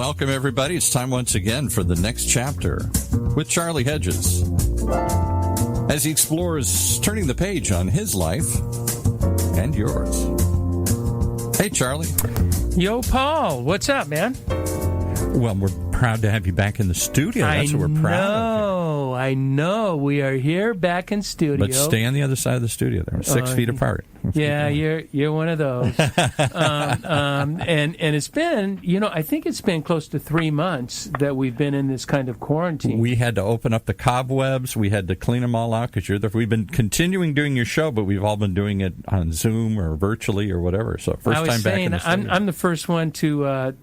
Welcome, everybody. It's time once again for the next chapter with Charlie Hedges as he explores turning the page on his life and yours. Hey, Charlie. Yo, Paul. What's up, man? Well, we're proud to have you back in the studio. That's what we're proud of. I know. We are here back in studio. But stay on the other side of the studio. They're 6 feet apart. Yeah, you're one of those. And it's been, I think it's been close to 3 months that we've been in this kind of quarantine. We had to open up the cobwebs. We had to clean them all out because we've been continuing doing your show, but we've all been doing it on Zoom or virtually or whatever. So first time back in the studio. I'm the first one to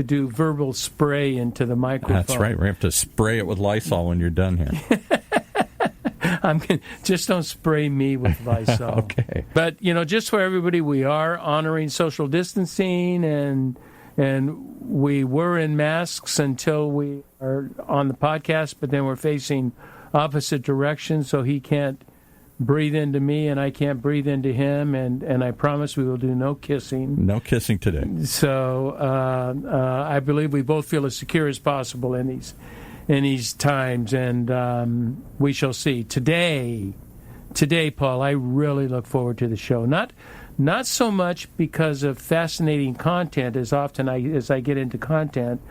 do verbal spray into the microphone. That's right. We have to spray it with Lysol when you're done here. Just don't spray me with Lysol. Okay. But, just for everybody, we are honoring social distancing, and we were in masks until we are on the podcast, but then we're facing opposite directions, so he can't breathe into me and I can't breathe into him, and I promise we will do no kissing. No kissing today. So I believe we both feel as secure as possible in these times, and we shall see. Today, Paul, I really look forward to the show. Not so much because of fascinating content as often as I get into content,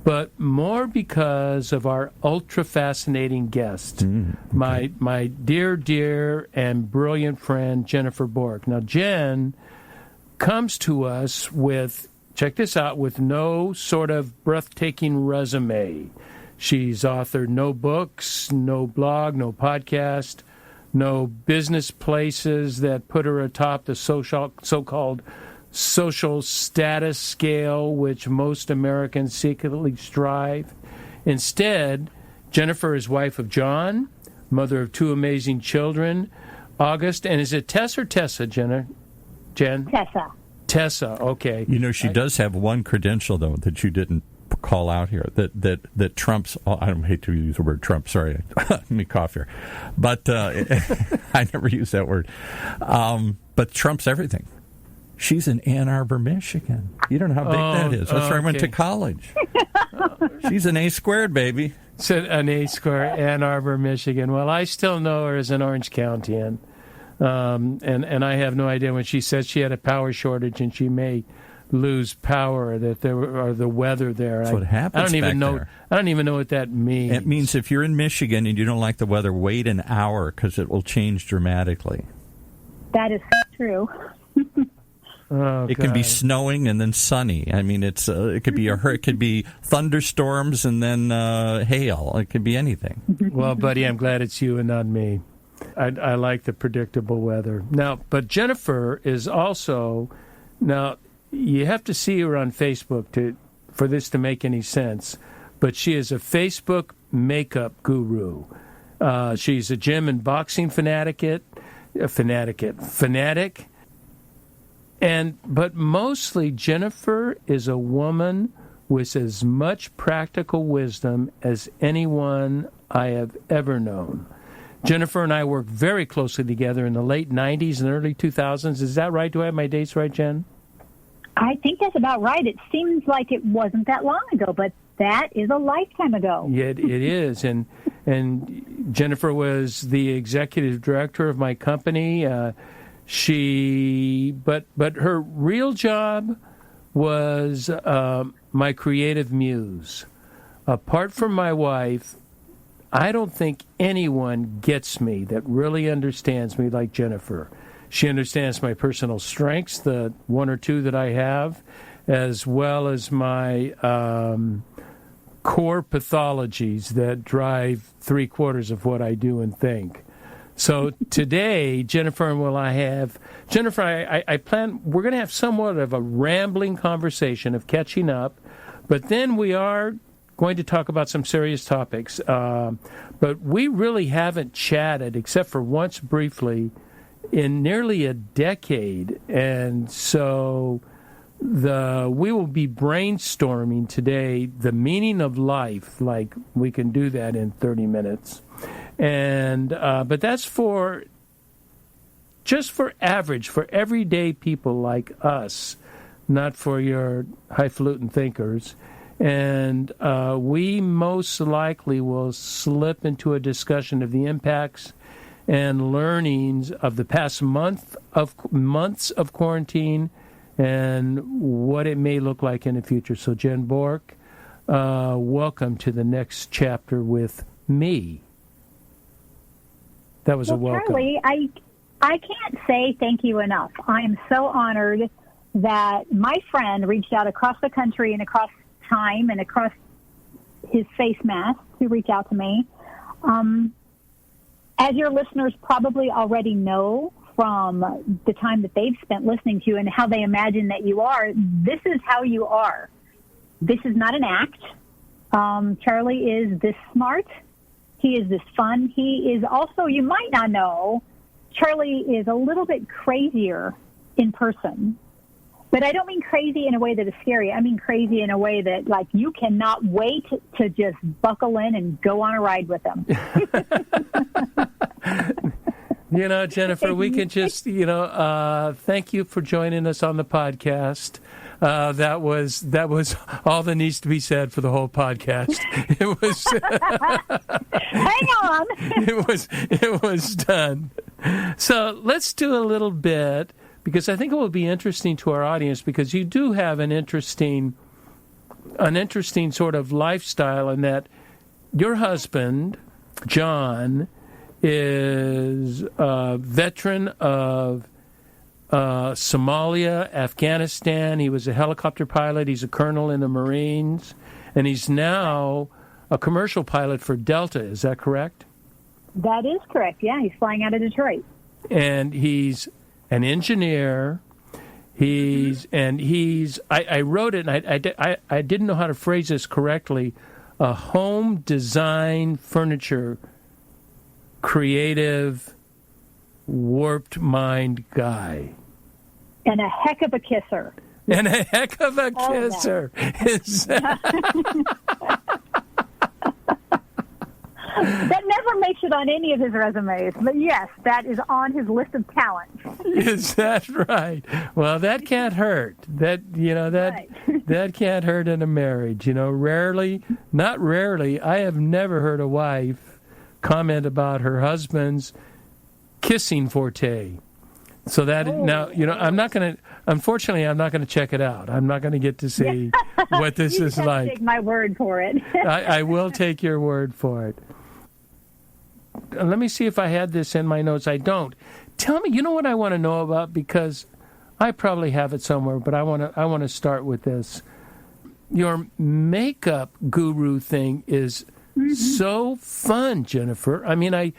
but more because of our ultra-fascinating guest, okay. my dear and brilliant friend, Jennifer Bork. Now, Jenn comes to us with, check this out, with no sort of breathtaking resume. She's authored no books, no blog, no podcast, no business places that put her atop the so-called social status scale, which most Americans secretly strive. Instead, Jennifer is wife of John, mother of 2 amazing children, August, and is it Tess or Tessa, Jen? Tessa, okay. She does have one credential, though, that you didn't call out here, that trumps, I don't hate to use the word Trump, sorry, let me cough here, but I never use that word, but trumps everything. She's in Ann Arbor, Michigan. You don't know how big that is. That's where I went to college. She's an A-squared, baby. So an A-squared, Ann Arbor, Michigan. Well, I still know her as an Orange County, and I have no idea when she said she had a power shortage and she may lose power, that there or the weather there. That's what happens. I don't even know what that means. It means if you're in Michigan and you don't like the weather, wait an hour because it will change dramatically. That is true. Oh, it can be snowing and then sunny. I mean, it could be thunderstorms and then hail. It could be anything. Well, buddy, I'm glad it's you and not me. I like the predictable weather. Now, but Jennifer is also, now you have to see her on Facebook for this to make any sense, but she is a Facebook makeup guru. She's a gym and boxing fanatic. But mostly, Jennifer is a woman with as much practical wisdom as anyone I have ever known. Jennifer and I worked very closely together in the late 90s and early 2000s. Is that right? Do I have my dates right, Jen? I think that's about right. It seems like it wasn't that long ago, but that is a lifetime ago. Yeah, it is. And Jennifer was the executive director of my company. But her real job was my creative muse. Apart from my wife, I don't think anyone gets me that really understands me like Jennifer. She understands my personal strengths, the 1 or 2 that I have, as well as my core pathologies that drive 3/4 of what I do and think. So today, Jennifer and I plan, we're going to have somewhat of a rambling conversation of catching up, but then we are going to talk about some serious topics. But we really haven't chatted, except for once briefly, in nearly a decade. And so we will be brainstorming today the meaning of life, like we can do that in 30 minutes. And but that's just for everyday people like us not for your highfalutin thinkers. And we most likely will slip into a discussion of the impacts and learnings of the past months of quarantine and what it may look like in the future. So, Jenn Bork, welcome to the next chapter with me. That was a welcome. Charlie, I can't say thank you enough. I am so honored that my friend reached out across the country and across time and across his face mask to reach out to me. As your listeners probably already know from the time that they've spent listening to you and how they imagine that you are, this is how you are. This is not an act. Charlie is this smart. He is this fun. He is also, you might not know, Charlie is a little bit crazier in person. But I don't mean crazy in a way that is scary. I mean crazy in a way that, like, you cannot wait to just buckle in and go on a ride with him. You know, Jennifer, we can just, thank you for joining us on the podcast. That was all that needs to be said for the whole podcast. It was. Hang on. It was done. So let's do a little bit, because I think it will be interesting to our audience, because you do have an interesting sort of lifestyle in that your husband, John, is a veteran of Somalia, Afghanistan. He was a helicopter pilot. He's a colonel in the Marines, and he's now a commercial pilot for Delta. Is that correct? That is correct. Yeah, he's flying out of Detroit. And he's an engineer. I wrote it, and I didn't know how to phrase this correctly. A home design furniture creative, warped mind guy. And a heck of a kisser. And a heck of a kisser. That never makes it on any of his resumes, but yes, that is on his list of talents. Is that right? Well, that can't hurt. That can't hurt in a marriage. Not rarely, I have never heard a wife comment about her husband's kissing forte. So that I'm not going to check it out. I'm not going to get to see what this is like. Take my word for it. I will take your word for it. Let me see if I had this in my notes. I don't. Tell me, you know what I want to know about, because I probably have it somewhere, but I want to start with this. Your makeup guru thing is so fun, Jennifer. I mean, I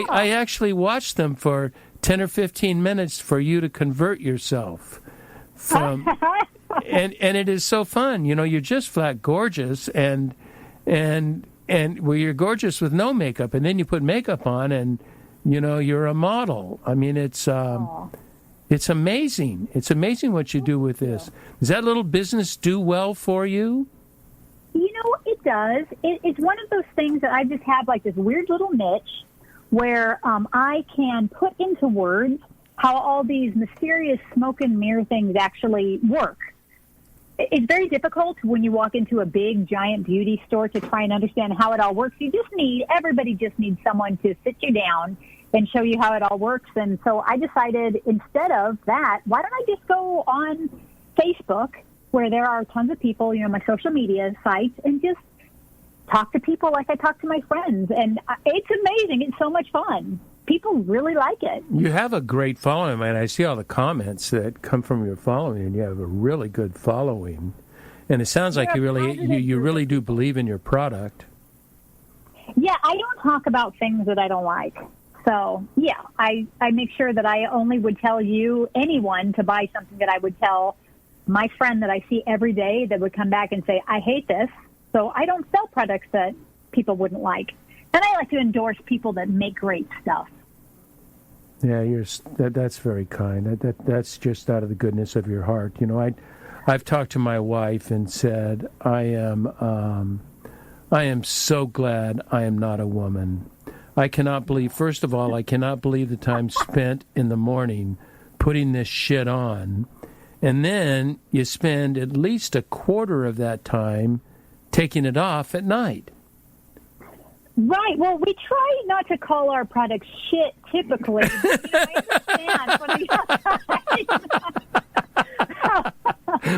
actually watched them for 10 or 15 minutes for you to convert yourself from, and it is so fun. You're just flat gorgeous, and you're gorgeous with no makeup, and then you put makeup on, and you're a model. I mean, it's amazing. It's amazing what you do with this. Does that little business do well for you? It does. It's one of those things that I just have like this weird little niche where I can put into words how all these mysterious smoke and mirror things actually work. It's very difficult when you walk into a big, giant beauty store to try and understand how it all works. Everybody just needs someone to sit you down and show you how it all works. And so I decided, instead of that, why don't I just go on Facebook, where there are tons of people, my social media sites, and just talk to people like I talk to my friends. And it's amazing. It's so much fun. People really like it. You have a great following, man. I see all the comments that come from your following, and you have a really good following. And it sounds like you really do believe in your product. Yeah, I don't talk about things that I don't like. So, yeah, I make sure that I only would tell anyone to buy something that I would tell my friend that I see every day that would come back and say, I hate this. So I don't sell products that people wouldn't like. And I like to endorse people that make great stuff. Yeah, that's very kind. That's just out of the goodness of your heart. I've talked to my wife and said, I am so glad I am not a woman. First of all, I cannot believe the time spent in the morning putting this shit on and then you spend at least a quarter of that time taking it off at night. Right. Well, we try not to call our products shit typically.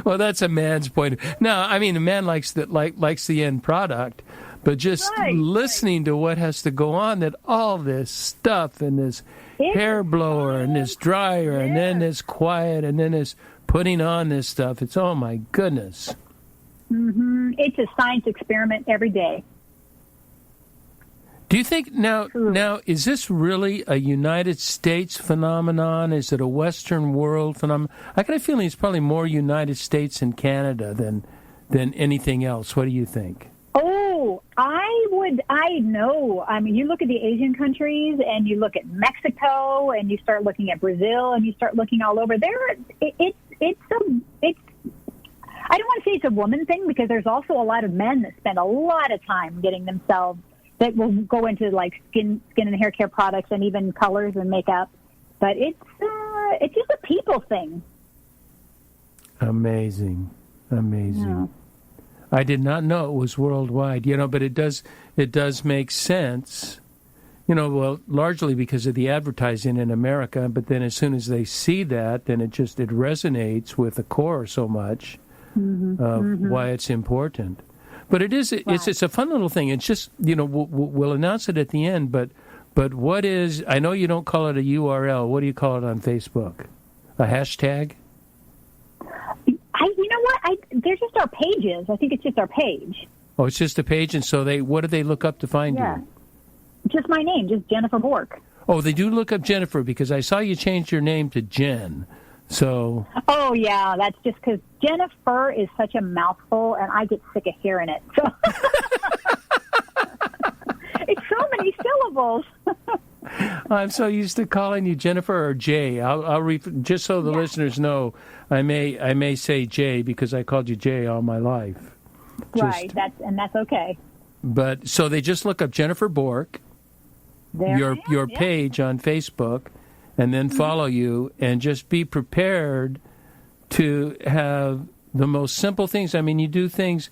Well, that's a man's point. No, I mean, a man likes the end product, but just listening to what has to go on, that all this stuff and this hair blower and this dryer and then this quiet and then this putting on this stuff. It's, oh my goodness. Mm-hmm. It's a science experiment every day. Do you think now is this really a United States phenomenon? Is it a Western world phenomenon? I got a feeling it's probably more United States and Canada than anything else. What do you think? Oh, I know. I mean, you look at the Asian countries and you look at Mexico and you start looking at Brazil and you start looking all over there. It's I don't want to say it's a woman thing, because there's also a lot of men that spend a lot of time getting themselves, that will go into like skin and hair care products and even colors and makeup. But it's just a people thing. Amazing. Yeah. I did not know it was worldwide, but it does make sense, well, largely because of the advertising in America, but then as soon as they see that, then it resonates with the core so much of why it's important. But it's a fun little thing. It's just, we'll announce it at the end, but what is, I know you don't call it a URL, what do you call it on Facebook? A hashtag? You know what? They're just our pages. I think it's just our page. Oh, it's just a page, and so what do they look up to find you? Just my name, just Jennifer Bork. Oh, they do look up Jennifer, because I saw you change your name to Jenn. So. Oh yeah, that's just because Jennifer is such a mouthful, and I get sick of hearing it. So it's so many syllables. I'm so used to calling you Jennifer or Jay. I'll just so the listeners know, I may say Jay because I called you Jay all my life. Right, that's okay. But so they just look up Jennifer Bork, your page on Facebook, and then follow you, and just be prepared to have the most simple things. I mean, you do things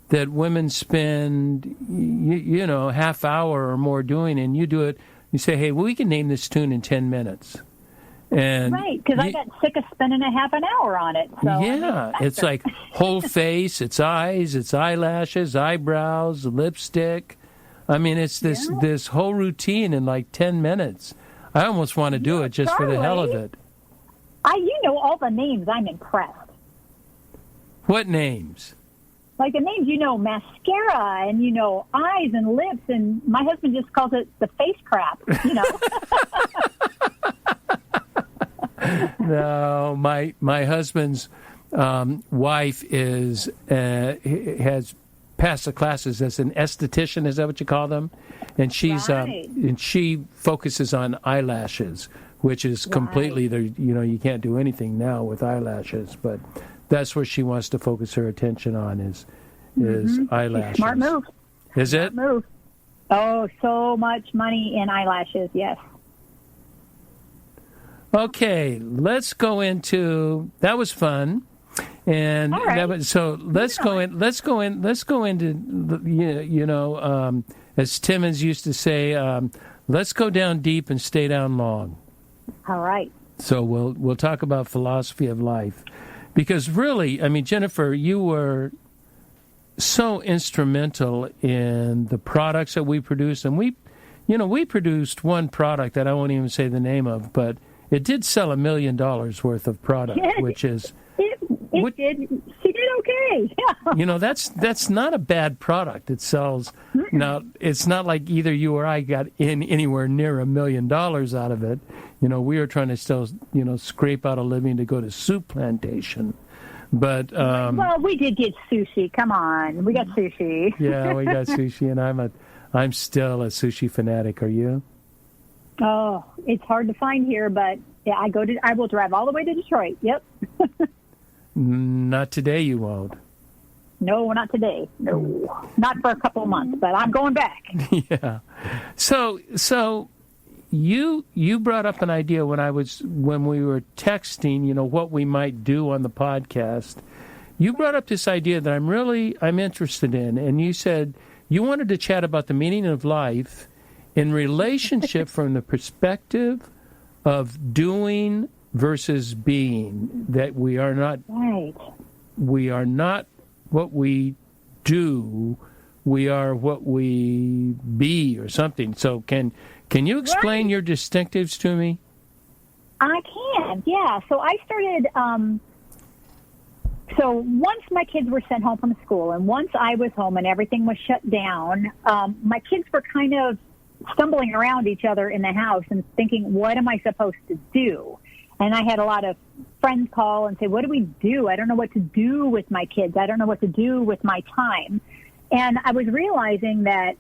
that women spend, half hour or more doing, and you do it. You say, hey, we can name this tune in 10 minutes. And right, because I got sick of spending a half an hour on it. So yeah, it's like whole face, it's eyes, it's eyelashes, eyebrows, lipstick. I mean, it's this whole routine in like 10 minutes. I almost want to do it just for the hell of it. All the names, I'm impressed. What names? Like the names, mascara and, eyes and lips, and my husband just calls it the face crap, No, my husband's wife has passed the classes as an esthetician. Is that what you call them? And she's and she focuses on eyelashes, which is completely you can't do anything now with eyelashes, but that's where she wants to focus her attention on is eyelashes. Smart move. Is it? Smart move. Oh, so much money in eyelashes. Yes. Okay, let's go into that was fun, and let's go into as Timmons used to say, let's go down deep and stay down long. All right. So we'll talk about philosophy of life, because really, I mean, Jennifer, you were so instrumental in the products that we produced, and we produced one product that I won't even say the name of, but it did sell $1 million worth of product, which is it did. She did okay. Yeah. That's not a bad product. It sells. Mm-mm. Now it's not like either you or I got in anywhere near $1 million out of it. We were trying to still scrape out a living to go to soup plantation. But well, we did get sushi. Come on, we got sushi. Yeah, we got sushi, and I'm still a sushi fanatic. Are you? Oh, it's hard to find here, but yeah, I will drive all the way to Detroit. Yep. Not today, you won't. No, not today. No, not for a couple of months, but I'm going back. Yeah. So you brought up an idea when we were texting, what we might do on the podcast. You brought up this idea that I'm interested in, and you said you wanted to chat about the meaning of life in relationship from the perspective of doing versus being. That we are not what we do, we are what we be, or something. So can you explain your distinctives to me? I can, yeah. So I started, so once my kids were sent home from school and once I was home and everything was shut down, my kids were kind of stumbling around each other in the house and thinking, what am I supposed to do? And I had a lot of friends call and say, what do we do? I don't know what to do with my kids. I don't know what to do with my time. And I was realizing that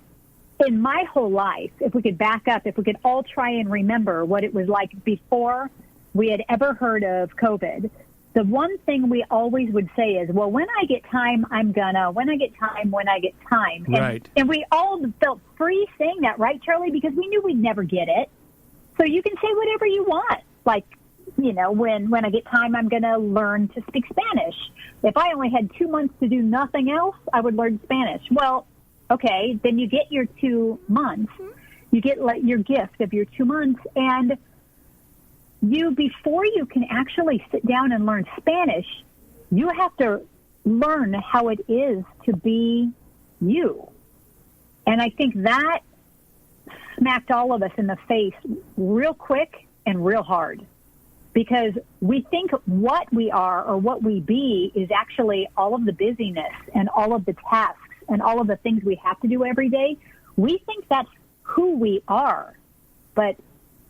in my whole life, if we could back up, if we could all try and remember what it was like before we had ever heard of COVID, the one thing we always would say is, well, when I get time, when I get time. Right. And we all felt free saying that, right, Charlie? Because we knew we'd never get it. So you can say whatever you want. Like, when I get time, I'm going to learn to speak Spanish. If I only had 2 months to do nothing else, I would learn Spanish. Well, okay, then you get your 2 months. You get your gift of your 2 months, and before you can actually sit down and learn Spanish, you have to learn how it is to be you. And I think that smacked all of us in the face real quick and real hard. Because we think what we are or what we be is actually all of the busyness and all of the tasks and all of the things we have to do every day. We think that's who we are, but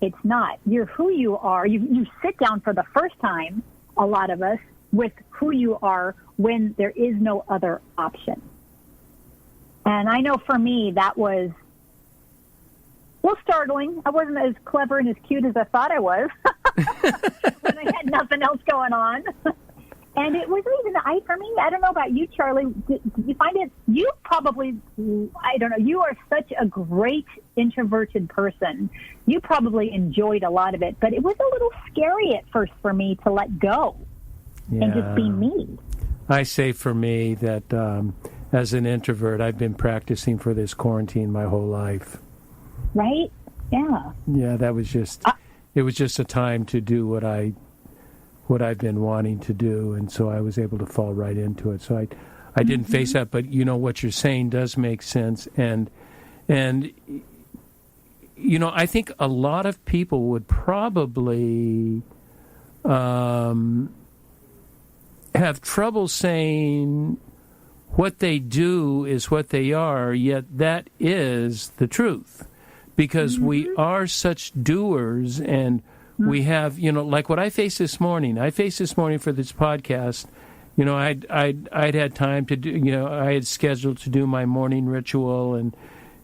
it's not. You're who you are. You sit down for the first time, a lot of us, with who you are when there is no other option. And I know for me that was startling. I wasn't as clever and as cute as I thought I was when I had nothing else going on. And it was even, for me, I don't know about you, Charlie, did you find it, you probably, I don't know, you are such a great introverted person. You probably enjoyed a lot of it, but it was a little scary at first for me to let go and just be me. I say for me that as an introvert, I've been practicing for this quarantine my whole life. Right? Yeah. Yeah, that was just, it was just a time to do what I've been wanting to do, and so I was able to fall right into it. So I didn't face that, but what you're saying does make sense, and I think a lot of people would probably have trouble saying what they do is what they are, yet that is the truth. Because we are such doers, and we have, like what I faced this morning. I faced this morning for this podcast. I'd had time to do. I had scheduled to do my morning ritual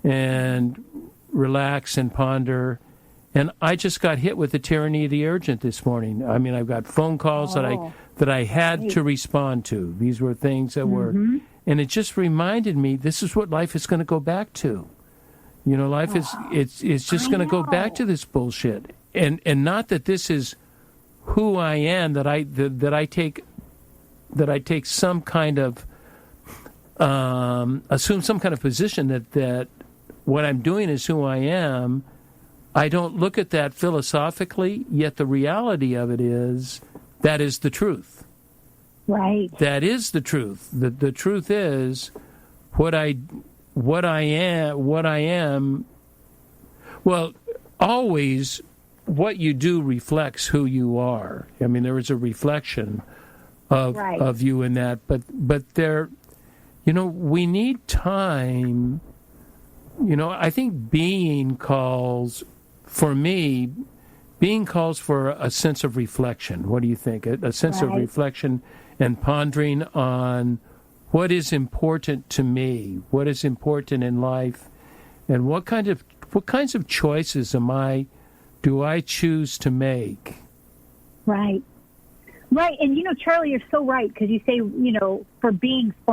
and relax and ponder, and I just got hit with the tyranny of the urgent this morning. I mean, I've got phone calls that I had to respond to. These were things that were, and it just reminded me this is what life is going to go back to. Life is it's just going to go back to this bullshit, and not that this is who I am. That I take some kind of assume some kind of position that what I'm doing is who I am. I don't look at that philosophically. Yet the reality of it is that is the truth. Right. That is the truth. The truth is what I am, well, always what you do reflects who you are. I mean, there is a reflection of you in that, but there, we need time. I think being calls for a sense of reflection. What do you think? A sense of reflection and pondering on what is important to me, what is important in life, and what kinds of choices do I choose to make? Right. Right. And, Charlie, you're so right, because you say, for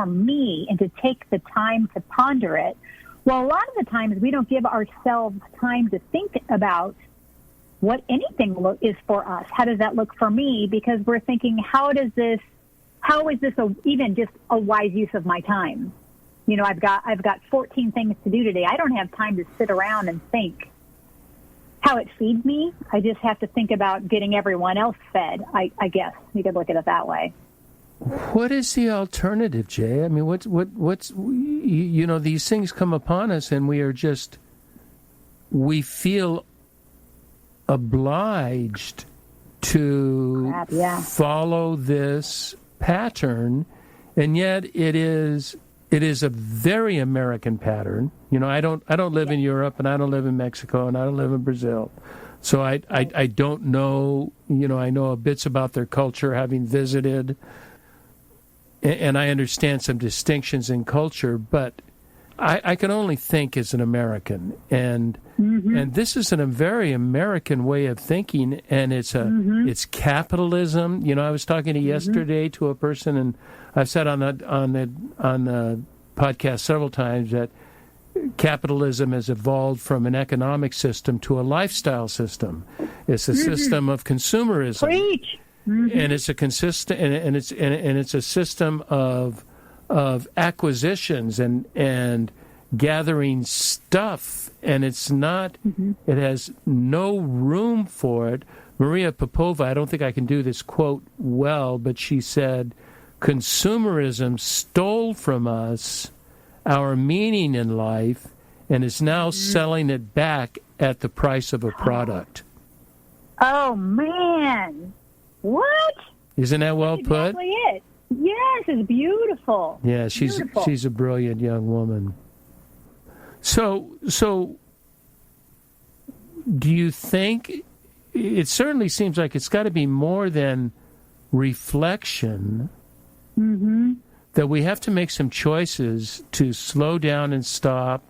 me, and to take the time to ponder it. Well, a lot of the times we don't give ourselves time to think about what anything is for us. How does that look for me? Because we're thinking, how is this even just a wise use of my time? You know, I've got 14 things to do today. I don't have time to sit around and think how it feeds me. I just have to think about getting everyone else fed. I guess you could look at it that way. What is the alternative, Jay? I mean, what's you know, these things come upon us, and we feel obliged to follow this pattern, and yet it is a very American pattern. You know, I don't live in Europe, and I don't live in Mexico, and I don't live in Brazil, so I don't know. You know, I know bits about their culture, having visited, and I understand some distinctions in culture, but I can only think as an American, and this is a very American way of thinking, and it's capitalism. You know, I was talking yesterday to a person, and I've said on the podcast several times that capitalism has evolved from an economic system to a lifestyle system. It's a system of consumerism. Preach. And it's a consistent, and it's a system of acquisitions and gathering stuff, and it's not. It has no room for it. Maria Popova, I don't think I can do this quote well, but she said, "Consumerism stole from us our meaning in life, and is now selling it back at the price of a product." Oh man. What? Isn't that well put? That's exactly it. Yes, it's beautiful. Yeah, she's a brilliant young woman. So do you think it certainly seems like it's got to be more than reflection, that we have to make some choices to slow down and stop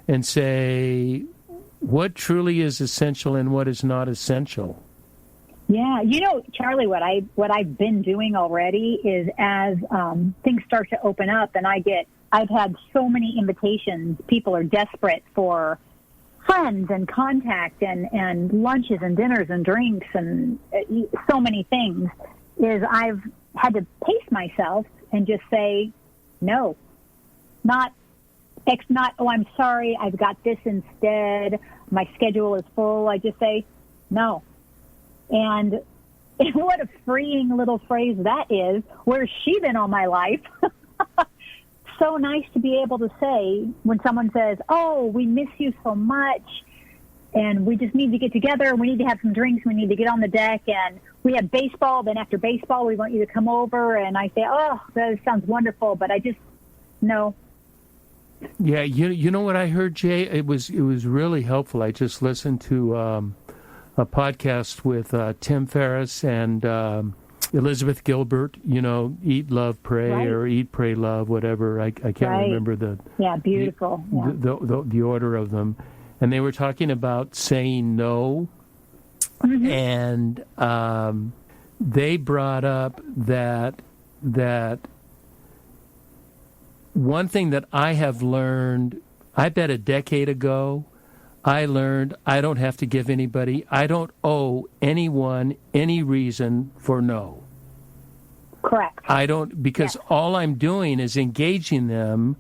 and say what truly is essential and what is not essential? Yeah, you know, Charlie, what I've been doing already is as things start to open up, and I've had so many invitations. People are desperate for friends and contact and lunches and dinners and drinks and so many things. Is I've had to pace myself and just say no, not. Oh, I'm sorry, I've got this instead. My schedule is full. I just say no. And what a freeing little phrase that is. Where's she been all my life? So nice to be able to say when someone says, oh, we miss you so much, and we just need to get together, we need to have some drinks, we need to get on the deck, and we have baseball, then after baseball we want you to come over, and I say, oh, that sounds wonderful, but I just, no. Yeah, you know what I heard, Jay? It was really helpful. I just listened to a podcast with Tim Ferriss and Elizabeth Gilbert, you know, Eat, Love, Pray, or Eat, Pray, Love, whatever. I can't remember beautiful. The order of them. And they were talking about saying no. And they brought up that one thing that I have learned, I bet a decade ago, I learned I don't have to give anybody, I don't owe anyone any reason for no. Correct. I don't, because all I'm doing is engaging them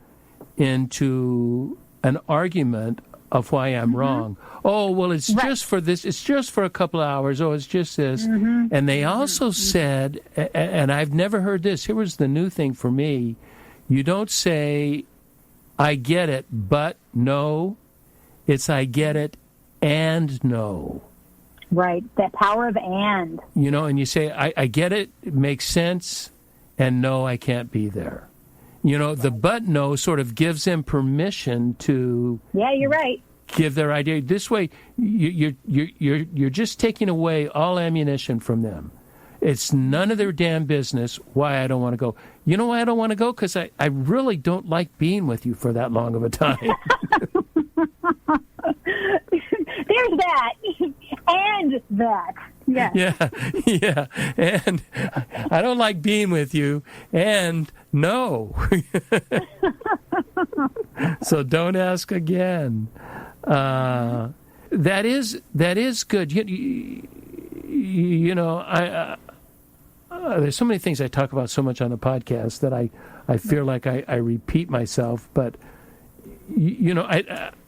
into an argument of why I'm wrong. Oh, well, it's just for this, it's just for a couple of hours, oh, it's just this. And they also said, and I've never heard this, here was the new thing for me, you don't say, I get it, but no. It's I get it and no. Right, that power of and. You know, and you say, I get it, it makes sense, and no, I can't be there. You know, the but no sort of gives them permission to... Yeah, you're right. Give their idea. This way, you're just taking away all ammunition from them. It's none of their damn business why I don't want to go. You know why I don't want to go? Because I really don't like being with you for that long of a time. There's that. And that. Yes. Yeah. And I don't like being with you. And no. So don't ask again. That is good. You know, there's so many things I talk about so much on the podcast that I feel like I repeat myself. But you know,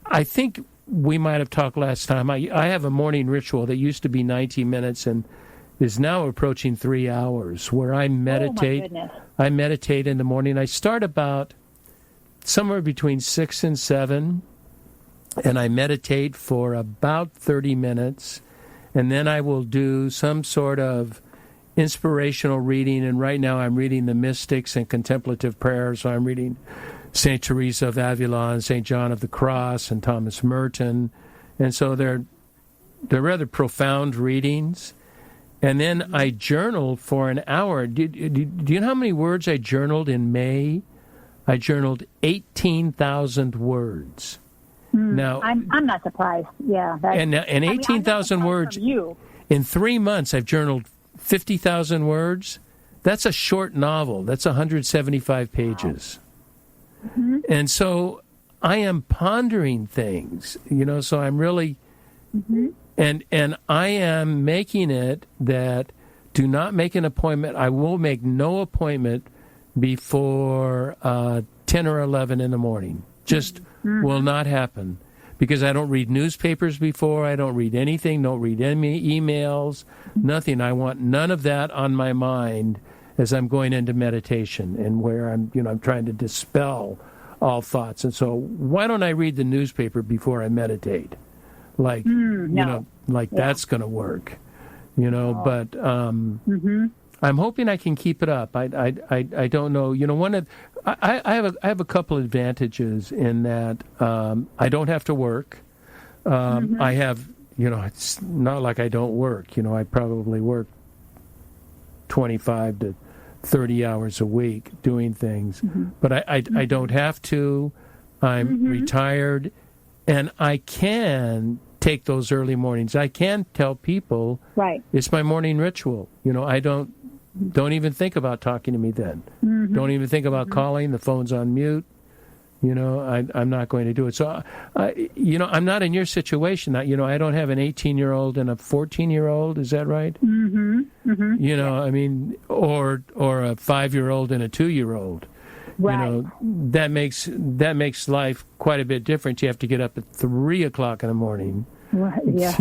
I think we might have talked last time. I have a morning ritual that used to be 90 minutes and is now approaching 3 hours, where I meditate. Oh, my goodness. I meditate in the morning. I start about somewhere between 6 and 7, and I meditate for about 30 minutes, and then I will do some sort of inspirational reading. And right now I'm reading the Mystics and Contemplative Prayers. So I'm reading St. Teresa of Avila and St. John of the Cross and Thomas Merton. And so they're rather profound readings. And then I journal for an hour. Do you know how many words I journaled in May? I journaled 18,000 words. Now I'm not surprised. Yeah, and 18,000 words. In 3 months, I've journaled 50,000 words. That's a short novel. That's 175 pages. Wow. Mm-hmm. And so I am pondering things. You know, so I'm really. Mm-hmm. And I am making it that do not make an appointment. I will make no appointment before 10 or 11 in the morning. Just will not happen. Because I don't read newspapers before. I don't read anything. Don't read any emails. Nothing. I want none of that on my mind as I'm going into meditation and where I'm trying to dispel all thoughts. And so why don't I read the newspaper before I meditate? Like, that's going to work, but I'm hoping I can keep it up. I don't know. I have a couple advantages in that I don't have to work. I have, it's not like I don't work. I probably work 25 to 30 hours a week doing things, but I don't have to. I'm retired, and I can take those early mornings. I can tell people, right, it's my morning ritual. I don't even think about talking to me then. Don't even think about calling. The phone's on mute. I'm not going to do it. So, I'm not in your situation. I don't have an 18-year-old and a 14-year-old. Is that right? I mean, or a 5-year-old and a 2-year-old. Right. That makes life quite a bit different. You have to get up at 3 o'clock in the morning, right, yeah.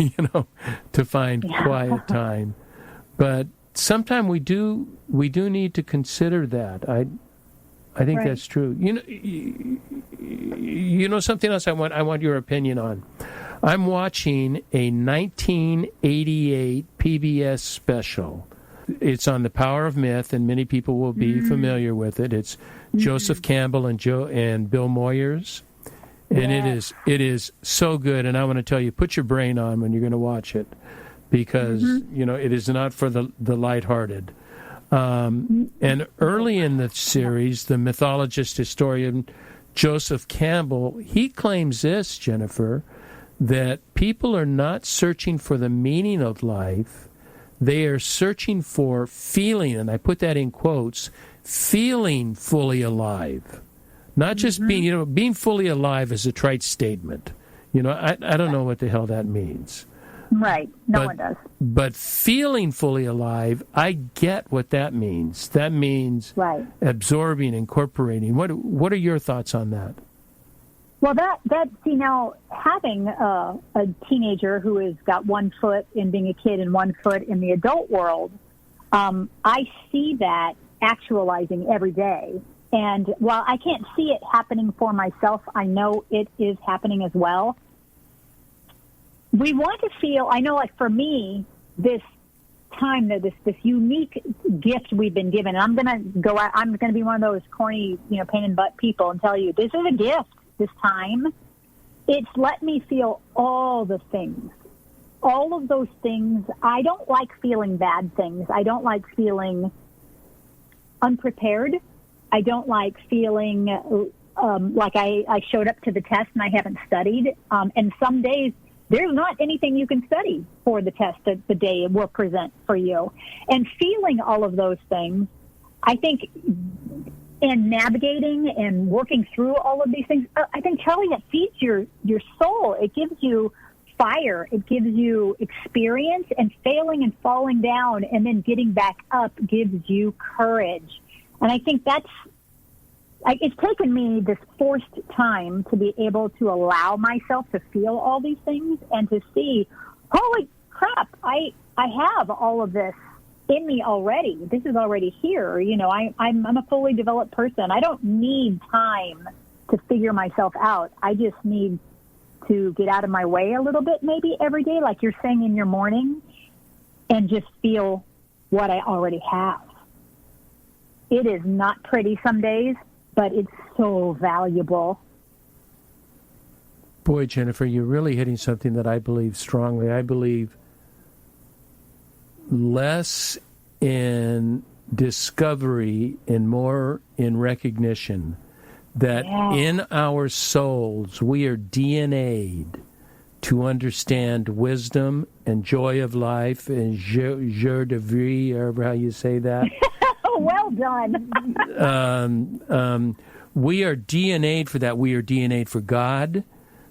To find quiet time. But sometimes we do need to consider that. I think that's true. Something else I want your opinion on. I'm watching a 1988 PBS special. It's on the power of myth, and many people will be familiar with it. It's Joseph Campbell and Bill Moyers, and it is so good. And I want to tell you, put your brain on when you're going to watch it, because it is not for the lighthearted. And early in the series, the mythologist historian Joseph Campbell, he claims this, Jennifer, that people are not searching for the meaning of life. They are searching for feeling, and I put that in quotes, feeling fully alive. Not just being fully alive is a trite statement. I don't know what the hell that means. Right. No one does. But feeling fully alive, I get what that means. That means absorbing, incorporating. What are your thoughts on that? Well, having a teenager who has got 1 foot in being a kid and 1 foot in the adult world, I see that actualizing every day. And while I can't see it happening for myself, I know it is happening as well. We want to feel, I know, like for me, this time, this unique gift we've been given, and I'm going to be one of those corny, pain in butt people and tell you, this is a gift. This time, it's let me feel all the things, all of those things. I don't like feeling bad things. I don't like feeling unprepared. I don't like feeling like I showed up to the test and I haven't studied. And some days there's not anything you can study for the test that the day will present for you. And feeling all of those things, I think, and navigating and working through all of these things, I think, Charlie, it feeds your soul. It gives you fire. It gives you experience, and failing and falling down and then getting back up gives you courage. And I think it's taken me this forced time to be able to allow myself to feel all these things and to see, holy crap, I have all of this in me already. This is already here. You know, I'm a fully developed person. I don't need time to figure myself out. I just need to get out of my way a little bit, maybe every day, like you're saying in your morning, and just feel what I already have. It is not pretty some days, but it's so valuable. Boy, Jennifer, you're really hitting something that I believe strongly. I believe less in discovery and more in recognition that in our souls we are DNA'd to understand wisdom and joy of life and joie de vivre, or how you say that. Well done. We are DNA'd for that. We are DNA'd for God.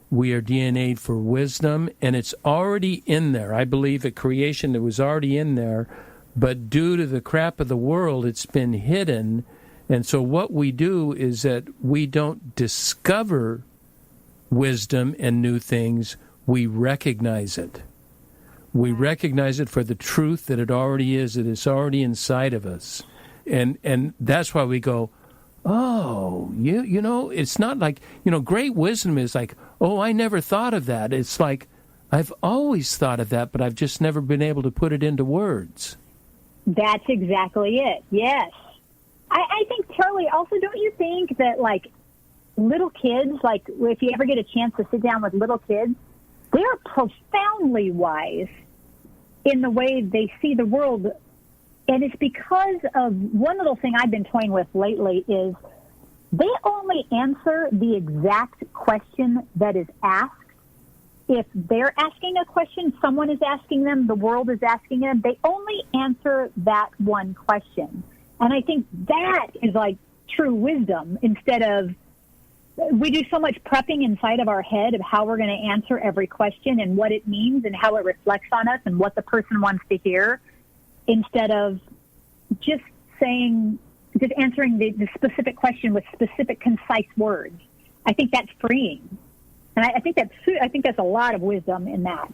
We are DNA'd for wisdom, and it's already in there. I believe at creation it was already in there, but due to the crap of the world, it's been hidden. And so what we do is that we don't discover wisdom and new things. We recognize it. We recognize it for the truth that it already is. It is already inside of us. And that's why we go, oh, you know, it's not like, you know, great wisdom is like, oh, I never thought of that. It's like, I've always thought of that, but I've just never been able to put it into words. That's exactly it, yes. I think, Charlie, also, don't you think that, like, little kids, like, if you ever get a chance to sit down with little kids, they're profoundly wise in the way they see the world. And it's because of one little thing I've been toying with lately is they only answer the exact question that is asked. If they're asking a question, someone is asking them, the world is asking them, they only answer that one question. And I think that is like true wisdom, instead of, we do so much prepping inside of our head of how we're going to answer every question and what it means and how it reflects on us and what the person wants to hear, instead of just answering the specific question with specific, concise words. I think that's freeing. And I think that's a lot of wisdom in that.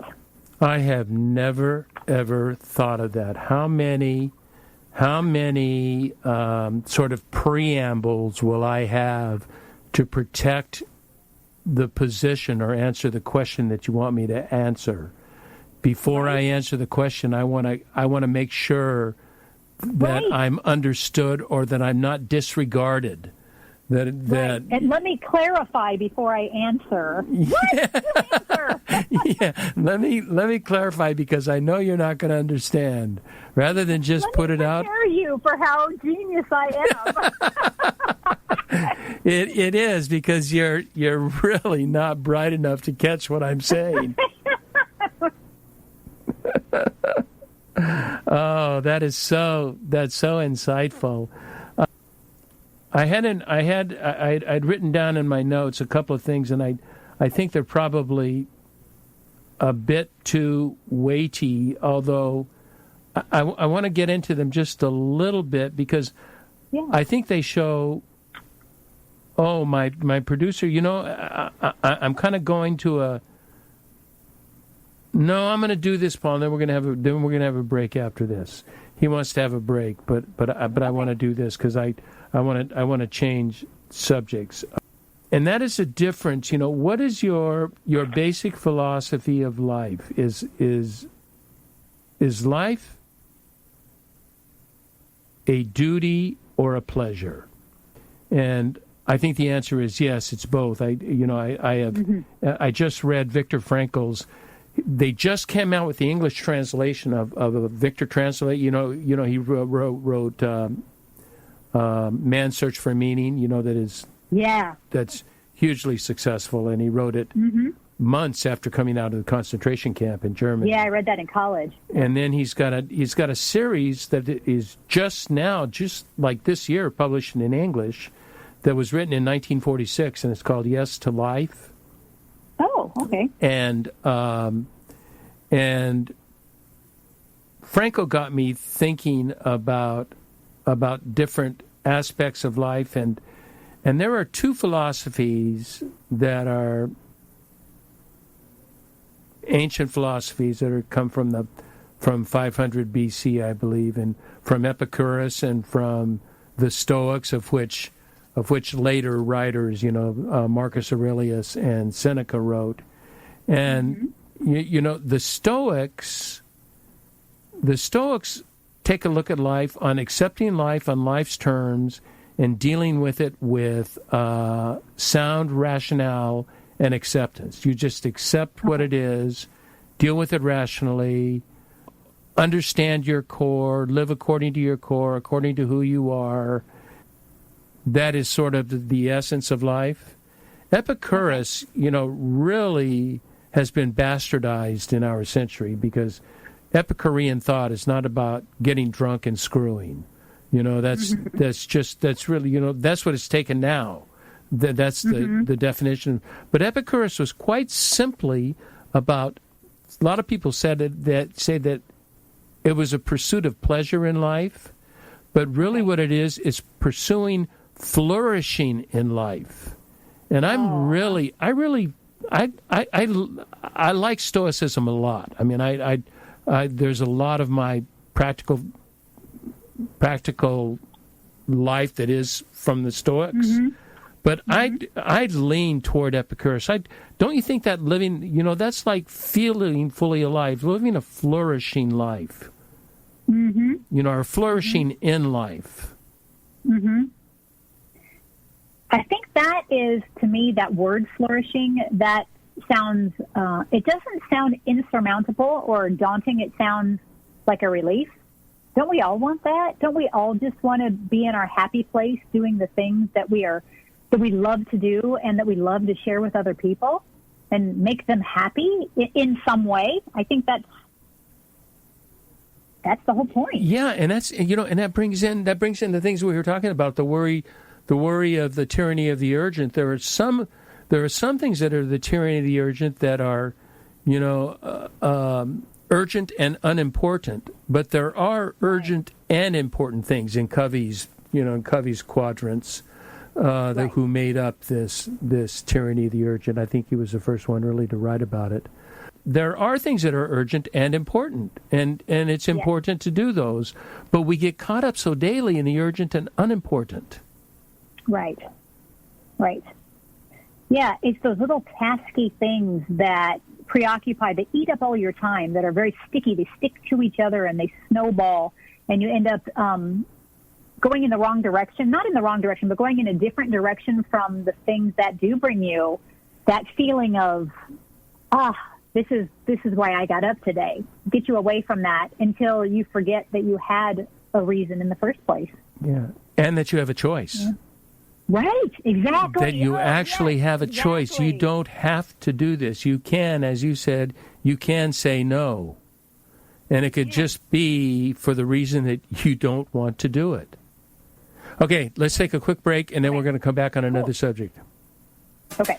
I have never, ever thought of that. How many sort of preambles will I have to protect the position or answer the question that you want me to answer? Before I answer the question, I want to make sure that I'm understood or that I'm not disregarded. That And let me clarify before I answer. Yeah. What? Answer. Yeah, let me clarify, because I know you're not going to understand. Rather than just put it out. Let me prepare you for how genius I am. It is, because you're really not bright enough to catch what I'm saying. Oh, that's so insightful. I'd written down in my notes a couple of things, and I think they're probably a bit too weighty, although I want to get into them just a little bit, because I think they show, my producer, you know, I'm kind of going to no, I'm going to do this, Paul, and then we're going to have a break after this. He wants to have a break, but I want to do this because I want to change subjects. And that is a difference. You know, what is your basic philosophy of life? Is life a duty or a pleasure? And I think the answer is yes. It's both. I just read Viktor Frankl's. They just came out with the English translation of Viktor translate. You know, he wrote Man's Search for Meaning. You know, that's hugely successful, and he wrote it months after coming out of the concentration camp in Germany. Yeah, I read that in college. And then he's got a series that is just like this year published in English, that was written in 1946, and it's called Yes to Life. Oh, okay. And And Franco got me thinking about different aspects of life, and there are two philosophies that are ancient philosophies that are come from 500 BC, I believe, and from Epicurus and from the Stoics, of which later writers, Marcus Aurelius and Seneca wrote. And the Stoics take a look at life on accepting life on life's terms and dealing with it with sound rationale and acceptance. You just accept what it is, deal with it rationally, understand your core, live according to your core, according to who you are. That is sort of the essence of life. Epicurus, really has been bastardized in our century, because Epicurean thought is not about getting drunk and screwing. That's really, that's what it's taken now. That's the definition. But Epicurus was quite simply about, a lot of people say that it was a pursuit of pleasure in life, but really what it is pursuing flourishing in life. And I like Stoicism a lot. I mean, I there's a lot of my practical life that is from the Stoics. But I'd lean toward Epicurus. Don't you think that living, that's like feeling fully alive, living a flourishing life. Or flourishing in life. I think that is, to me, that word flourishing, that sounds, it doesn't sound insurmountable or daunting. It sounds like a relief. Don't we all want that? Don't we all just want to be in our happy place doing the things that we love to do and that we love to share with other people and make them happy in some way? I think that's the whole point. Yeah, and that's, and that brings in the things we were talking about, the worry of the tyranny of the urgent. There are some things that are the tyranny of the urgent that are, urgent and unimportant, but there are urgent and important things in Covey's quadrants. Who made up this tyranny of the urgent. I think he was the first one really to write about it. There are things that are urgent and important, and it's important to do those, but we get caught up so daily in the urgent and unimportant. Right. Yeah, it's those little tasky things that preoccupy, that eat up all your time, that are very sticky. They stick to each other and they snowball, and you end up going in the wrong direction, not in the wrong direction, but going in a different direction from the things that do bring you that feeling of, this is why I got up today. Get you away from that until you forget that you had a reason in the first place. Yeah, and that you have a choice. Yeah. Right, exactly. That you actually have a choice. You don't have to do this. You can, as you said, you can say no. And it could just be for the reason that you don't want to do it. Okay, let's take a quick break, and then we're going to come back on another subject. Okay.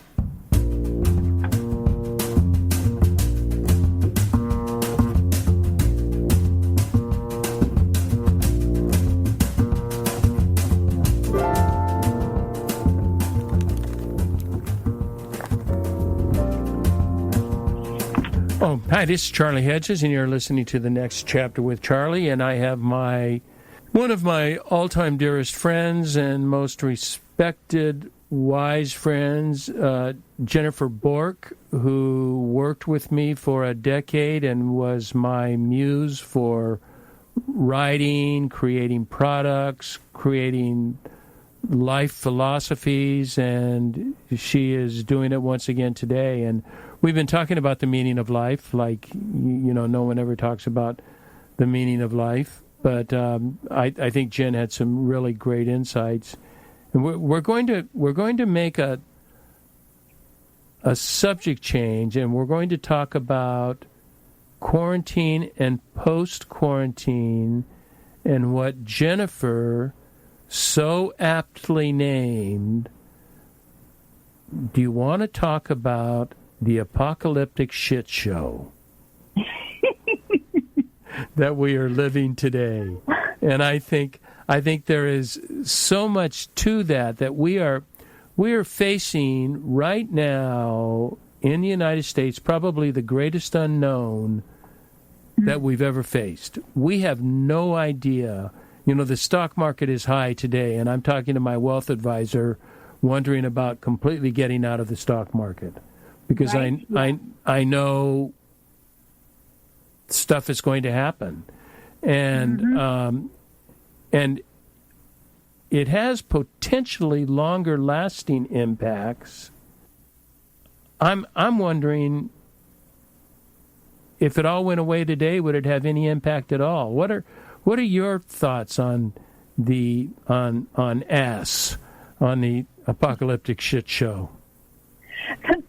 Oh, hi, this is Charlie Hedges, and you're listening to The Next Chapter with Charlie, and I have one of my all-time dearest friends and most respected, wise friends, Jennifer Bork, who worked with me for a decade and was my muse for writing, creating products, creating life philosophies, and she is doing it once again today. And we've been talking about the meaning of life, like, no one ever talks about the meaning of life. But I think Jenn had some really great insights, and we're going to make a subject change, and we're going to talk about quarantine and post-quarantine, and what Jennifer so aptly named. Do you want to talk about the apocalyptic shit show? that we are living today. And I think there is so much to that we are facing right now in the United States probably the greatest unknown that we've ever faced. We have no idea. The stock market is high today, and I'm talking to my wealth advisor wondering about completely getting out of the stock market because I know stuff is going to happen. And and it has potentially longer lasting impacts. I'm wondering if it all went away today, would it have any impact at all? What are your thoughts on the apocalyptic shit show?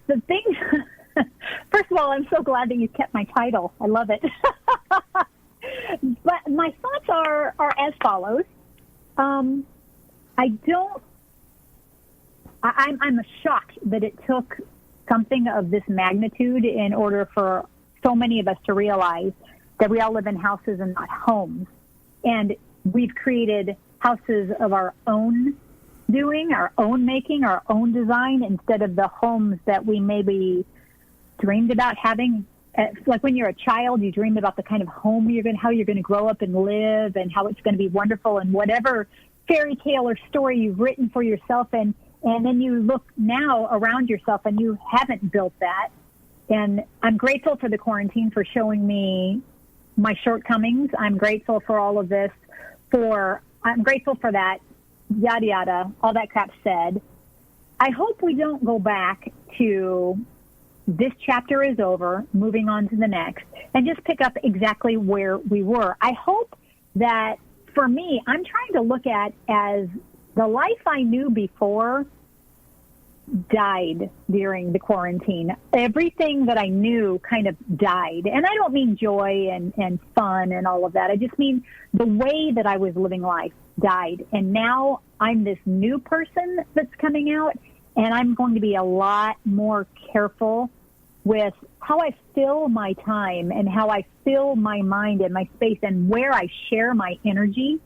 The thing, first of all, I'm so glad that you kept my title. I love it. But my thoughts are as follows. I'm shocked that it took something of this magnitude in order for so many of us to realize that we all live in houses and not homes. And we've created houses of our own doing, our own making, our own design, instead of the homes that we maybe dreamed about having. Like when you're a child, you dream about the kind of home how you're going to grow up and live, and how it's going to be wonderful, and whatever fairy tale or story you've written for yourself, and then you look now around yourself and you haven't built that. And I'm grateful for the quarantine for showing me my shortcomings. I'm grateful for all of this. I'm grateful for that, yada yada, all that crap said. I hope we don't go back to this chapter is over, moving on to the next, and just pick up exactly where we were. I hope that, for me, I'm trying to look at as the life I knew before died during the quarantine. Everything that I knew kind of died. And I don't mean joy and fun and all of that. I just mean the way that I was living life died. And now I'm this new person that's coming out, and I'm going to be a lot more careful with how I fill my time and how I fill my mind and my space and where I share my energy,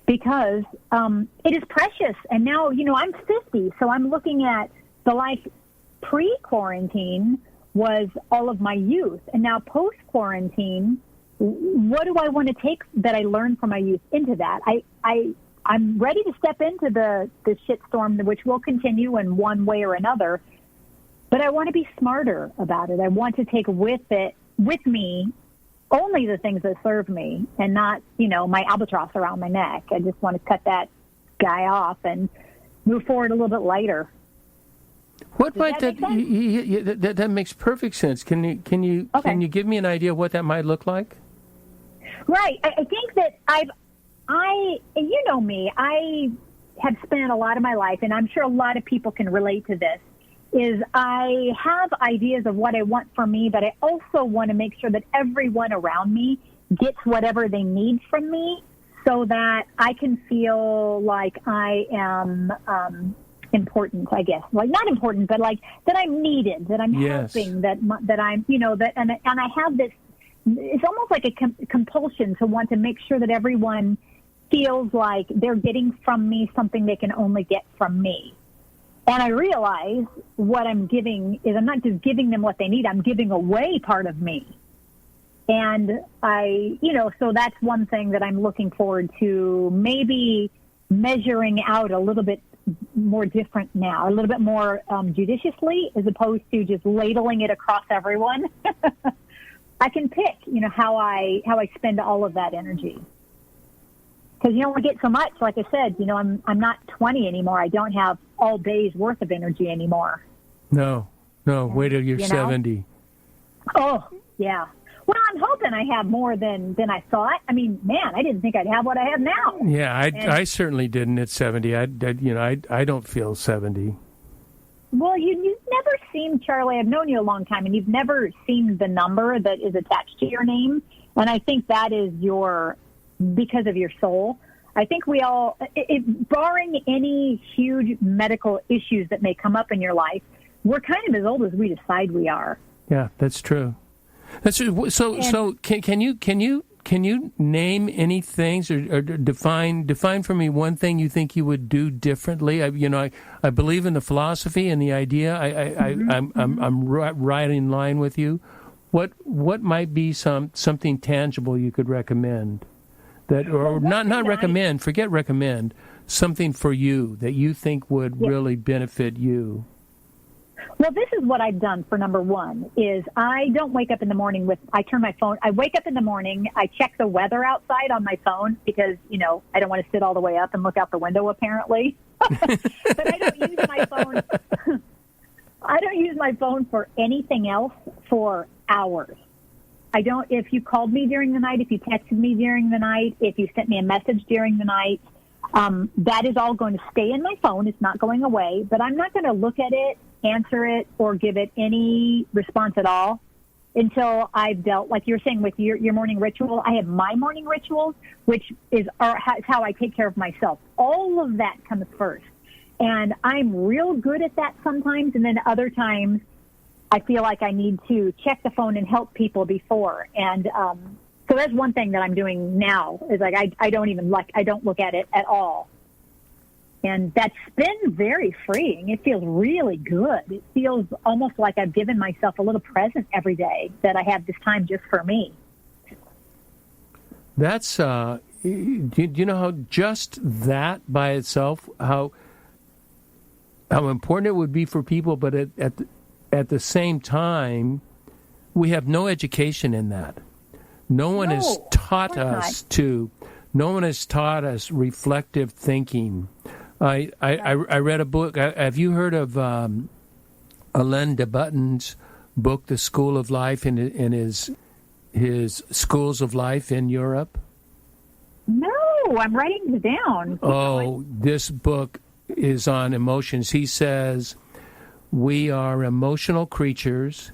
because it is precious. And now, I'm 50, so I'm looking at the life pre-quarantine was all of my youth. And now post-quarantine, what do I want to take that I learned from my youth into that? I'm ready to step into the shitstorm, which will continue in one way or another. But I want to be smarter about it. I want to take with me only the things that serve me, and not, my albatross around my neck. I just want to cut that guy off and move forward a little bit lighter. What might that makes perfect sense. Can you give me an idea of what that might look like? Right. I think that you know me, I have spent a lot of my life, and I'm sure a lot of people can relate to this, is I have ideas of what I want for me, but I also want to make sure that everyone around me gets whatever they need from me, so that I can feel like I am important, I guess. Like, not important, but like that I'm needed, that I'm helping, that I'm, and I have this, it's almost like a compulsion to want to make sure that everyone feels like they're getting from me something they can only get from me. And I realize what I'm giving is I'm not just giving them what they need, I'm giving away part of me. And so that's one thing that I'm looking forward to, maybe measuring out a little bit more different now, a little bit more judiciously, as opposed to just ladling it across everyone. I can pick, how I spend all of that energy. Because you only get so much. Like I said, I'm not 20 anymore. I don't have all day's worth of energy anymore. No. Wait till you're 70. Oh, yeah. Well, I'm hoping I have more than I thought. I mean, man, I didn't think I'd have what I have now. Yeah, I certainly didn't at 70. I don't feel 70. Well, you've never seen, Charlie, I've known you a long time, and you've never seen the number that is attached to your name. And I think that is because of your soul. I think we all, barring any huge medical issues that may come up in your life, we're kind of as old as we decide we are. Yeah, that's true. That's true. So can you can you name any things or define for me one thing you think you would do differently? I believe in the philosophy and the idea. I'm right in line with you. What might be something tangible you could recommend that, or not recommend? Forget recommend. Something for you that you think would really benefit you. Well, this is what I've done for number one, is I don't wake up in the morning I turn my phone, I wake up in the morning, I check the weather outside on my phone because, I don't want to sit all the way up and look out the window apparently. But I don't use my phone. I don't use my phone for anything else for hours. If you called me during the night, if you texted me during the night, if you sent me a message during the night, that is all going to stay in my phone. It's not going away, but I'm not going to look at it, answer it, or give it any response at all until I've dealt, like you're saying with your morning ritual. I have my morning rituals, which is how I take care of myself. All of that comes first. And I'm real good at that sometimes, and then other times I feel like I need to check the phone and help people before. And so that's one thing that I'm doing now is I don't look at it at all. And that's been very freeing. It feels really good. It feels almost like I've given myself a little present every day that I have this time just for me. That's, do you know how just that by itself, how important it would be for people, but at the same time, we have no education in that. No one has taught us no one has taught us reflective thinking. I read a book. Have you heard of Alain de Botton's book, The School of Life, and his schools of life in Europe? No, I'm writing it down. This book is on emotions. He says we are emotional creatures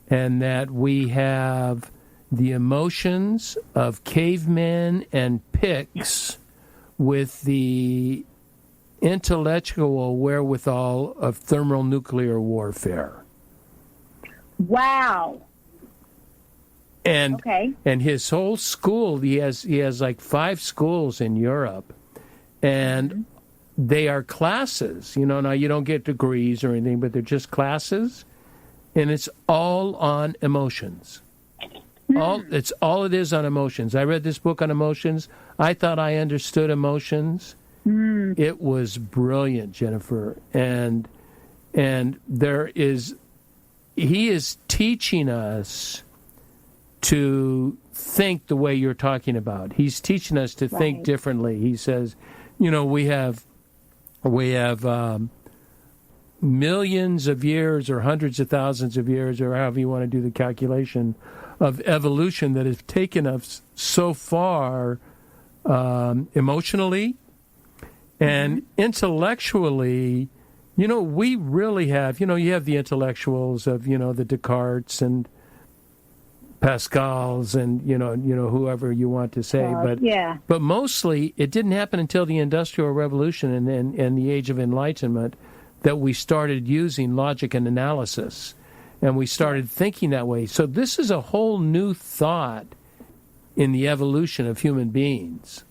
and that we have the emotions of cavemen and Picts with the intellectual wherewithal of thermonuclear warfare. Wow. And his whole school, he has like 5 schools in Europe, and they are classes. Now you don't get degrees or anything, but they're just classes, and it's all on emotions. It's all it is on emotions. I read this book on emotions. I thought I understood emotions. It was brilliant, Jennifer. And he is teaching us to think the way you're talking about. He's teaching us to think differently. He says, we have millions of years or hundreds of thousands of years or however you want to do the calculation of evolution that has taken us so far emotionally and intellectually. We really have, you have the intellectuals of, the Descartes and Pascal's and, whoever you want to say. But mostly it didn't happen until the Industrial Revolution and the Age of Enlightenment that we started using logic and analysis. And we started thinking that way. So this is a whole new thought in the evolution of human beings.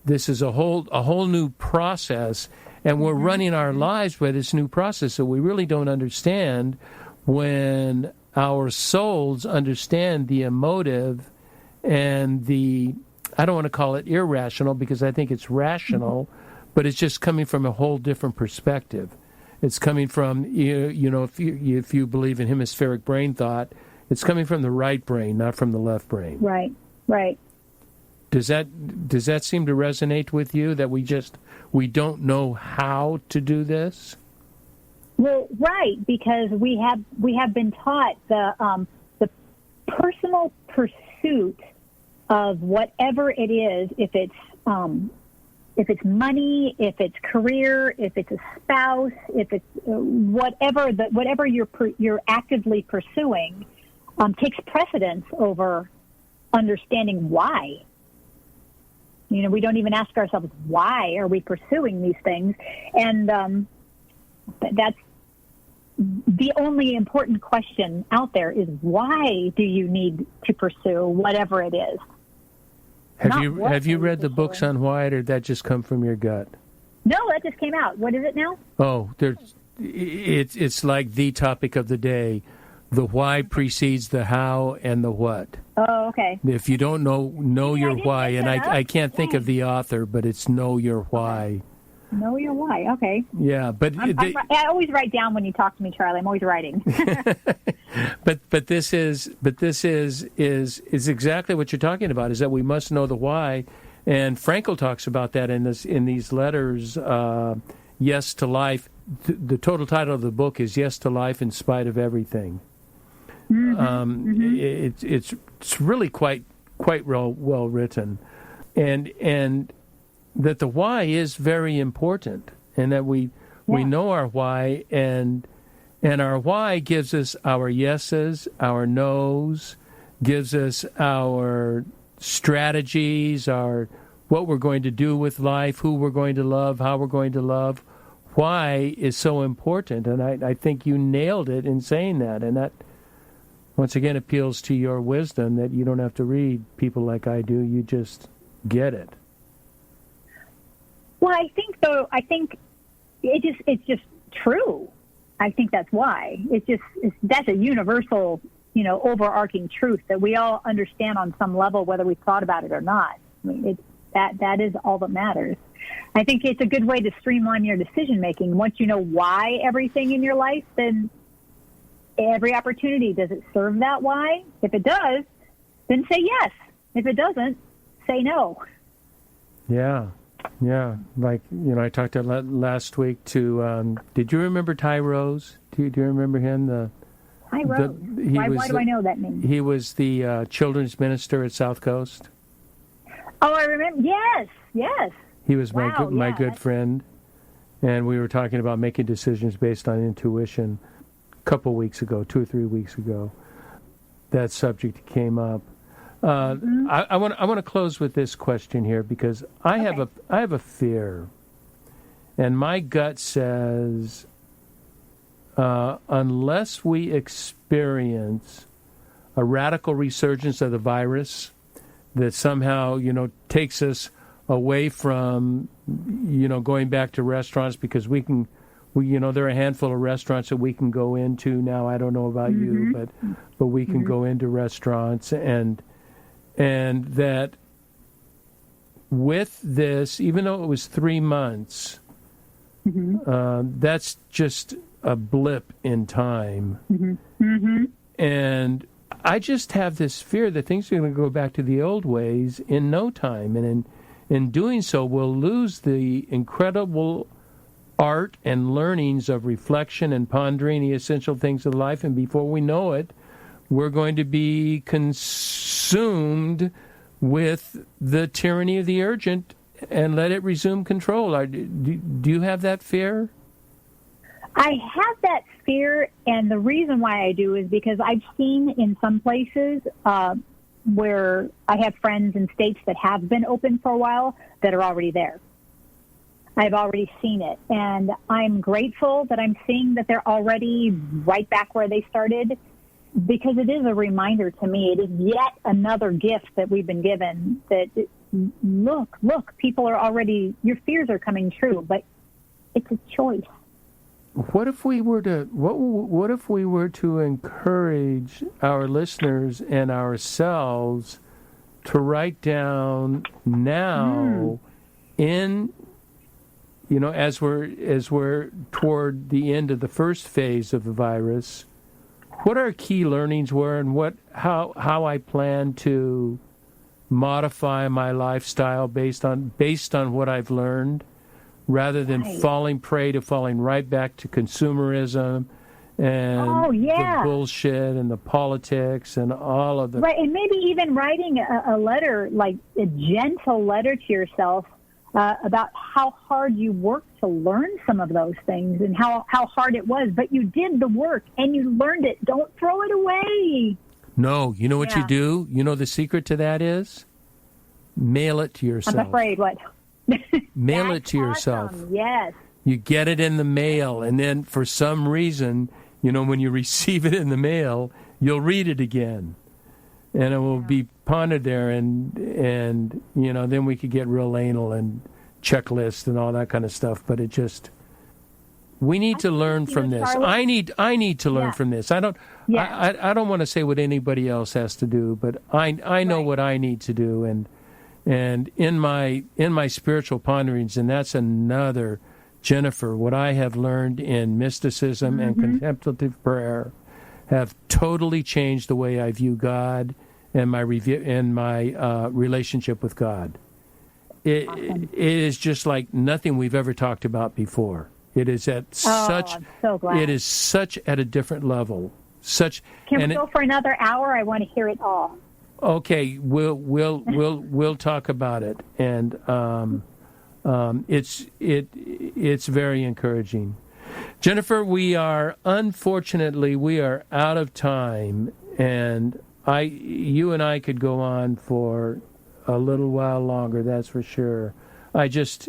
This is a whole new process, and we're running our lives by this new process. So we really don't understand when our souls understand the emotive and the, I don't want to call it irrational because I think it's rational, but it's just coming from a whole different perspective. It's coming from, if you believe in hemispheric brain thought, it's coming from the right brain, not from the left brain. Right. Does that seem to resonate with you, that we don't know how to do this? Well, right, because we have been taught the personal pursuit of whatever it is, if it's money, if it's career, if it's a spouse, if it's whatever you're actively pursuing, takes precedence over understanding why. We don't even ask ourselves, why are we pursuing these things? And that's the only important question out there is, why do you need to pursue whatever it is? Have you read the books on why, or did that just come from your gut? No, that just came out. What is it now? Oh, it's like the topic of the day. The why precedes the how and the what. Oh, okay. If you don't know your why, and I can't think of the author, but it's Know Your Why. Know your why. Okay. Yeah, but I always write down when you talk to me, Charlie. I'm always writing. but this is exactly what you're talking about. Is that we must know the why, and Frankl talks about that in these letters. Yes to Life. The total title of the book is Yes to Life in Spite of Everything. It's really quite well written, and that the why is very important, and that we know our why, and our why gives us our yeses, our nos, gives us our strategies, our what we're going to do with life, who we're going to love, how we're going to love. Why is so important, and I think you nailed it in saying that, and that once again appeals to your wisdom that you don't have to read people like I do, you just get it. Well, I think it's just true. I think that's why. That's a universal, overarching truth that we all understand on some level, whether we've thought about it or not. I mean, that is all that matters. I think it's a good way to streamline your decision making. Once you know why everything in your life, then every opportunity, does it serve that why? If it does, then say yes. If it doesn't, say no. Yeah. Like, I talked last week to, did you remember Ty Rose? Do you remember him? Ty Rose. Why do I know that name? He was the children's minister at South Coast. Oh, I remember. Yes. He was my good friend, and we were talking about making decisions based on intuition a couple weeks ago, 2 or 3 weeks ago. That subject came up. I want to close with this question here, because I have a fear, and my gut says unless we experience a radical resurgence of the virus that somehow takes us away from going back to restaurants, because there are a handful of restaurants that we can go into now. I don't know about you, but we can go into restaurants, and that with this, even though it was 3 months, that's just a blip in time. And I just have this fear that things are going to go back to the old ways in no time. And in doing so, we'll lose the incredible art and learnings of reflection and pondering the essential things of life. And before we know it, we're going to be consumed with the tyranny of the urgent and let it resume control. Do you have that fear? I have that fear, and the reason why I do is because I've seen in some places where I have friends in states that have been open for a while that are already there. I've already seen it, and I'm grateful that I'm seeing that they're already right back where they started, because it is a reminder to me. It is yet another gift that we've been given, that look, people are already, your fears are coming true, but it's a choice. What if we were to encourage our listeners and ourselves to write down now as we're toward the end of the first phase of the virus, what our key learnings were, and how I plan to modify my lifestyle based on what I've learned, rather than falling right back to consumerism and the bullshit and the politics and all of the... Right, and maybe even writing a letter, like a gentle letter to yourself about how hard you worked to learn some of those things and how hard it was. But you did the work and you learned it. Don't throw it away. No, you know what you do? You know the secret to that is? Mail it to yourself. I'm afraid, what? Mail it to yourself. Yes. You get it in the mail, and then for some reason, when you receive it in the mail, you'll read it again. And it will be ponder there, and then we could get real anal and checklists and all that kind of stuff. But it just, we need to learn from this. I need to learn from this. I don't want to say what anybody else has to do, but I know what I need to do, and in my spiritual ponderings, and that's another, Jennifer, what I have learned in mysticism and contemplative prayer have totally changed the way I view God and my relationship with God. It is just like nothing we've ever talked about before. It is at I'm so glad. It is such at a different level. Can we go for another hour? I want to hear it all. Okay, we'll talk about it, and it's very encouraging. Jennifer, unfortunately we are out of time, and you and I could go on for a little while longer, that's for sure. I just,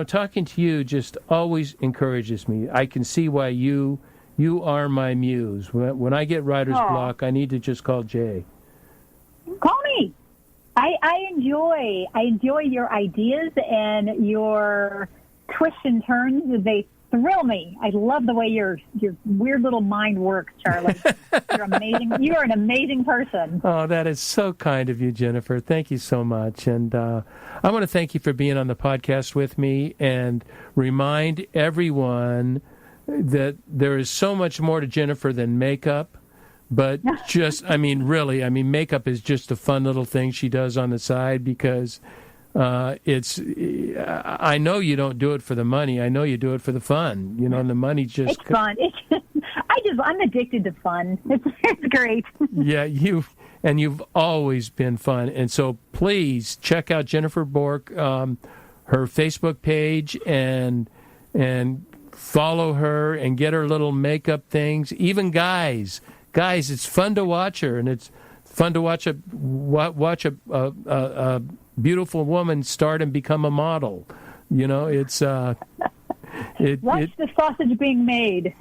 talking to you just always encourages me. I can see why you are my muse. When I get writer's block, I need to just call Jay. Call me. I enjoy your ideas and your twists and turns. They thrill me. I love the way your weird little mind works, Charlie. You're amazing. You are an amazing person. Oh, that is so kind of you, Jennifer. Thank you so much. And I want to thank you for being on the podcast with me, and remind everyone that there is so much more to Jennifer than makeup. But makeup is just a fun little thing she does on the side, because I know you don't do it for the money. I know you do it for the fun. And the money just... It's fun. I'm addicted to fun. It's great. Yeah, you've always been fun. And so please check out Jennifer Bork, her Facebook page, and follow her and get her little makeup things. Even guys, it's fun to watch her, and it's fun to watch a beautiful woman start and become a model. It's watch the sausage being made.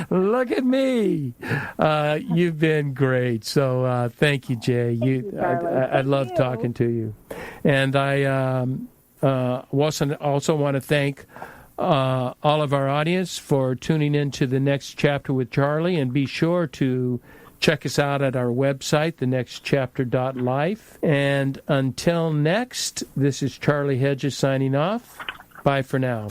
Look at me. You've been great. So thank you, Jay. I love talking to you, and I also want to thank all of our audience for tuning in to The Next Chapter with Charlie, and be sure to check us out at our website, thenextchapter.life. And until next, this is Charlie Hedges signing off. Bye for now.